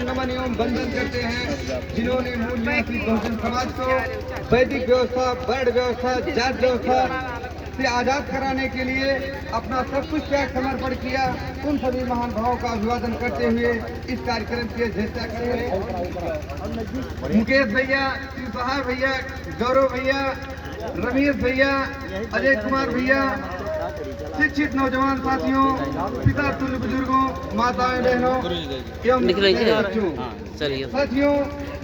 नमन एवं वंदन करते हैं जिन्होंने मूल निवासी बहुजन समाज को वैदिक व्यवस्था, वर्ण व्यवस्था, जात व्यवस्था से आजाद कराने के लिए अपना सब कुछ त्याग समर्पण किया। उन सभी महान भावों का अभिवादन करते हुए इस कार्यक्रम की अध्यक्षता करेंगे मुकेश भैया, शिवसहाय भैया, गौरव भैया, रमेश भैया, अजय कुमार भैया, शिक्षित नौजवान साथियों, पिता तुल्य बुजुर्गों, माताएं बहनों एवं बच्चों। साथियों,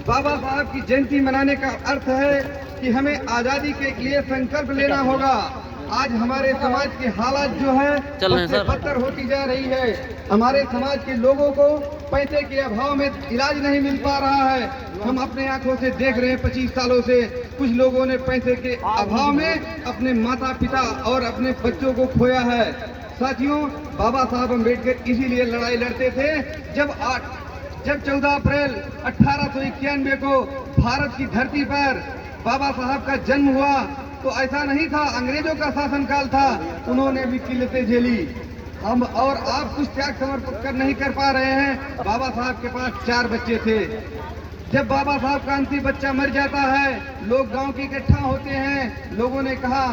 बाबा साहब की जयंती मनाने का अर्थ है कि हमें आजादी के लिए संकल्प लेना होगा। आज हमारे समाज की हालत जो है बदतर होती जा रही है। हमारे समाज के लोगों को पैसे के अभाव में इलाज नहीं मिल पा रहा है। हम अपने आंखों से देख रहे हैं 25 सालों से कुछ लोगों ने पैसे के अभाव में अपने माता पिता और अपने बच्चों को खोया है। साथियों, बाबा साहब अम्बेडकर इसीलिए लड़ाई लड़ते थे। जब 14 अप्रैल 1891 को भारत की धरती पर बाबा साहब का जन्म हुआ तो ऐसा नहीं था, अंग्रेजों का शासनकाल था, उन्होंने भी किल्लतें झेली। हम और आप कुछ त्याग समर्पण नहीं कर पा रहे हैं। बाबा साहब के पास 4 बच्चे थे। जब बाबा साहब का अंतिम बच्चा मर जाता है, लोग गांव के इकट्ठा होते हैं। लोगों ने कहा,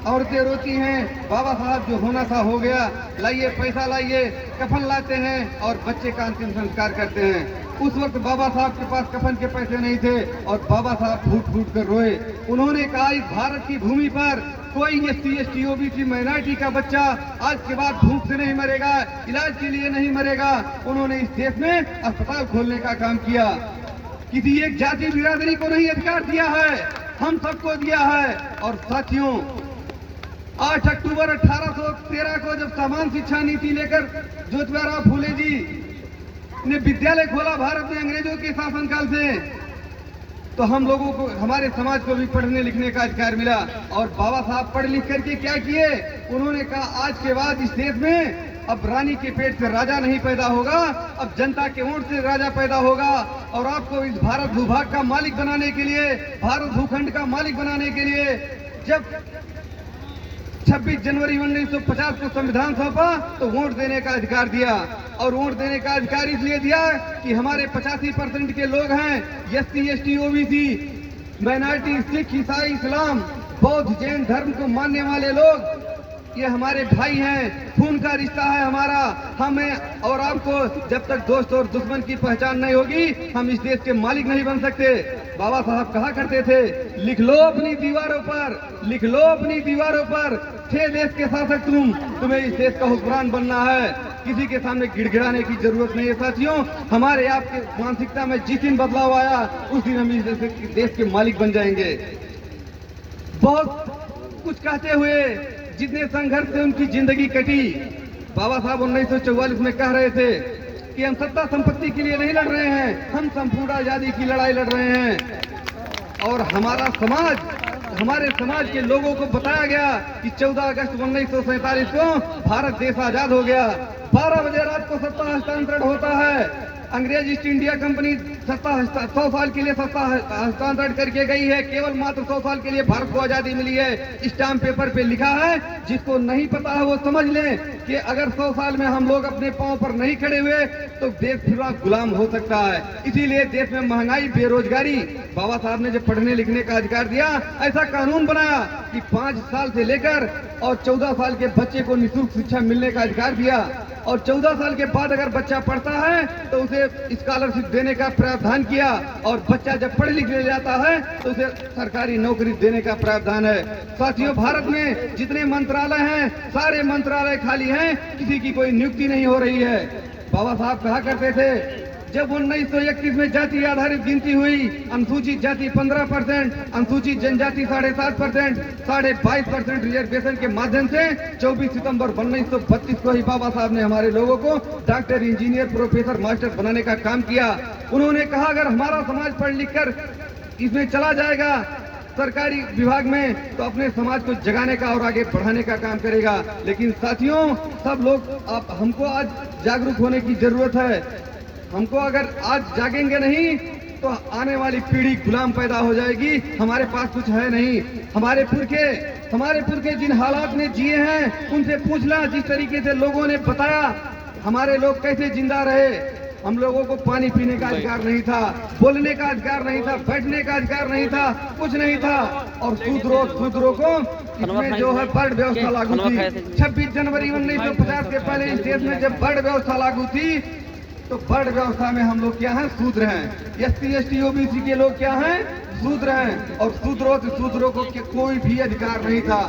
औरतें रोती हैं, बाबा साहब जो होना था हो गया, लाइए पैसा लाइए, कफन लाते हैं और बच्चे का अंतिम संस्कार करते हैं। उस वक्त बाबा साहब के पास कफन के पैसे नहीं थे और बाबा साहब फूट फूट कर रोए। उन्होंने कहा, इस भारत की भूमि पर कोई SC, ST, OBC माइनॉरिटी का बच्चा आज के बाद भूख से नहीं मरेगा, इलाज के लिए नहीं मरेगा। उन्होंने इस देश में अस्पताल खोलने का काम किया। किसी एक जाति बिरादरी को नहीं अधिकार दिया है, हम सबको दिया है। और साथियों, 8 अक्टूबर 1813 को जब समान शिक्षा नीति लेकर ज्योतिबा फूले जी ने विद्यालय खोला भारत में अंग्रेजों के शासनकाल से, तो हम लोगों को, हमारे समाज को भी पढ़ने लिखने का अधिकार मिला। और बाबा साहब पढ़ लिख करके क्या किए? उन्होंने कहा, आज के बाद इस देश में अब रानी के पेट से राजा नहीं पैदा होगा, अब जनता के वोट से राजा पैदा होगा। और आपको इस भारत भूभाग का मालिक बनाने के लिए, भारत भूखंड का मालिक बनाने के लिए जब 26 जनवरी 1950 को संविधान सौंपा तो वोट देने का अधिकार दिया। और वोट देने का अधिकार इसलिए दिया कि हमारे 85% के लोग हैं SC, ST, OBC minority, Sikh, ईसाई, इस्लाम, बौद्ध, जैन धर्म को मानने वाले लोग, ये हमारे भाई हैं, खून का रिश्ता है हमारा। हमें और आपको जब तक दोस्त और दुश्मन की पहचान नहीं होगी, हम इस देश के मालिक नहीं बन सकते। बाबा साहब कहा करते थे, लिख लो अपनी दीवारों पर, लिख लो अपनी दीवारों पर, थे देश के शासक तुम्हें इस देश का हुक्मरान बनना है। किसी के सामने गिड़गिड़ाने की जरूरत नहीं है। साथियों, हमारे आपके मानसिकता में जिस दिन बदलाव आया, उस दिन हम इस देश के मालिक बन जाएंगे। बहुत कुछ कहते हुए जितने संघर्ष से उनकी जिंदगी कटी, बाबा साहब 1944 में कह रहे थे कि हम सत्ता संपत्ति के लिए नहीं लड़ रहे हैं, हम संपूर्ण आजादी की लड़ाई लड़ रहे हैं। और हमारे समाज के लोगों को बताया गया कि 14 अगस्त 1947 को भारत देश आजाद हो गया। 12 बजे रात को सत्ता हस्तांतरण होता है। अंग्रेज ईस्ट इंडिया कंपनी 100 साल के लिए सत्ता हस्तांतरण करके गई है। केवल मात्र 100 साल के लिए भारत को आजादी मिली है। स्टाम्प पेपर पे लिखा है, जिसको नहीं पता है वो समझ ले कि अगर 100 साल में हम लोग अपने पांव पर नहीं खड़े हुए तो देश फिर गुलाम हो सकता है। इसीलिए देश में महंगाई, बेरोजगारी, बाबा साहब ने जब पढ़ने लिखने का अधिकार दिया, ऐसा कानून बनाया कि 5 साल से लेकर और 14 साल के बच्चे को निःशुल्क शिक्षा मिलने का अधिकार दिया। और 14 साल के बाद अगर बच्चा पढ़ता है तो उसे स्कॉलरशिप देने का प्रावधान किया। और बच्चा जब पढ़ लिख ले जाता है तो उसे सरकारी नौकरी देने का प्रावधान है। साथियों, भारत में जितने मंत्रालय हैं, सारे मंत्रालय खाली हैं, किसी की कोई नियुक्ति नहीं हो रही है। बाबा साहब कहा करते थे, जब 1931 में जाति आधारित गिनती हुई, अनुसूचित जाति 15%, अनुसूचित जनजाति 7.5%, 22.5% रिजर्वेशन के माध्यम से 24 सितंबर 1932 को ही बाबा साहब ने हमारे लोगों को डॉक्टर, इंजीनियर, प्रोफेसर, मास्टर बनाने का काम किया। उन्होंने कहा, अगर हमारा समाज पढ़ लिख कर इसमें चला जाएगा सरकारी विभाग में, तो अपने समाज को जगाने का और आगे बढ़ाने का काम करेगा। लेकिन साथियों, सब लोग हमको आज जागरूक होने की जरूरत है। हमको अगर आज जागेंगे नहीं तो आने वाली पीढ़ी गुलाम पैदा हो जाएगी। हमारे पास कुछ है नहीं। हमारे पुरखे जिन हालात में जिए हैं, उनसे पूछना, जिस तरीके से लोगों ने बताया हमारे लोग कैसे जिंदा रहे। हम लोगों को पानी पीने का अधिकार नहीं था, बोलने का अधिकार नहीं था, बैठने का अधिकार नहीं था, कुछ नहीं था। और शूद्रों को इसमें जो है बर्ड व्यवस्था लागू थी। 26 जनवरी 1950 के पहले इस देश में जब बर्ड व्यवस्था लागू थी तो बर्ड व्यवस्था में हम लोग क्या हैं? शूद्र हैं। SC ST OBC के लोग क्या हैं? शूद्र हैं। और शूद्रों को कोई भी अधिकार नहीं था।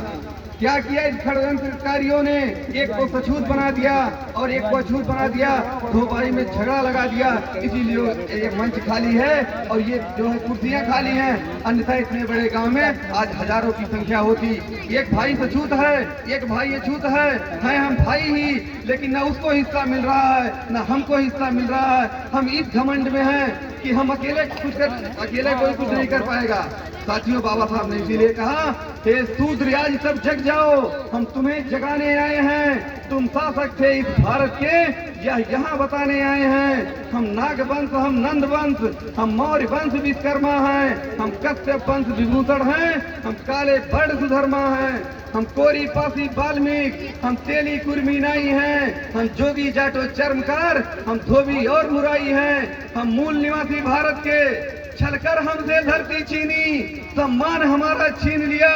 क्या किया इस षड्यंत्रकारियों ने? एक को सछूत बना दिया और एक को अछूत बना दिया, दो भाई में झगड़ा लगा दिया। इसीलिए ये मंच खाली है और ये जो है कुर्सियां खाली हैं। अन्यथा इतने बड़े गांव में आज हजारों की संख्या होती। एक भाई सछूत है, एक भाई अछूत है हम भाई ही, लेकिन न उसको हिस्सा मिल रहा है न हमको हिस्सा मिल रहा है। हम इस घमंड में हैं कि हम अकेले कोई कुछ नहीं कर पाएगा। साथियों, बाबा साहब ने इसीलिए कहा, हे शूद्र आज सब जग जाओ, हम तुम्हें जगाने आए हैं। तुम शासक थे इस भारत के, यह यहाँ बताने आए हैं। हम नाग वंश, हम नंद वंश, हम मौर्य वंश विश्वकर्मा हैं, हम कश्यप वंश विभूषण हैं, हम काले बर्ड सुधर्मा हैं, हम कोरी पासी वाल्मीकि, हम तेली कुर्मी नाई हैं, हम जोगी जाटो चर्मकार, हम धोबी और मुराई हैं, हम मूल निवासी भारत के। छलकर हमसे धरती छीनी, सम्मान हमारा छीन लिया,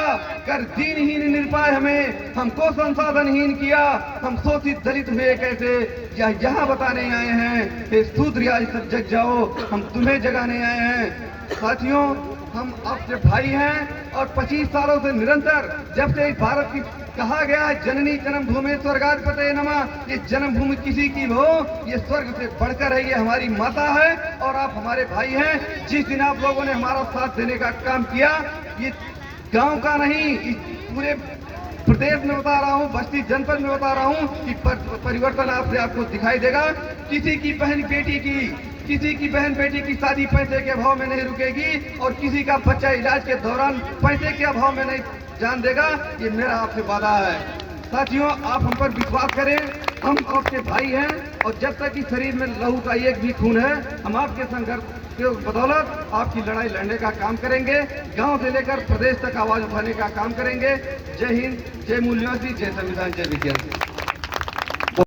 कर दीनहीन निरपाय हमें, हमको संसाधनहीन किया, हम शोषित दलित हुए कैसे, यहाँ बताने आए हैं। हे शूद्र आज सब जग जाओ, हम तुम्हें जगाने आए हैं। साथियों, हम आपके भाई हैं और 25 सालों से निरंतर, जब से इस भारत की कहा गया जननी जन्मभूमि स्वर्गाधिपते नमः, ये जन्मभूमि किसी की हो, ये स्वर्ग से बढ़कर है, ये हमारी माता है और आप हमारे भाई हैं। जिस दिन आप लोगों ने हमारा साथ देने का काम किया, ये गांव का नहीं, इस पूरे प्रदेश में बता रहा हूँ, बस्ती जनपद में बता रहा हूँ कि परिवर्तन आपको दिखाई देगा। किसी की बहन बेटी की शादी पैसे के अभाव में नहीं रुकेगी और किसी का बच्चा इलाज के दौरान पैसे के अभाव में नहीं जान देगा। ये मेरा आपसे वादा है। साथियों, आप हम पर विश्वास करें, हम आपके भाई हैं और जब तक कि शरीर में लहू का एक भी खून है, हम आपके संघर्ष के बदौलत आपकी लड़ाई लड़ने का काम करेंगे। गांव से लेकर प्रदेश तक आवाज उठाने का काम करेंगे। जय हिंद, जय मूल निवासी, जय संविधान, जय विज्ञान।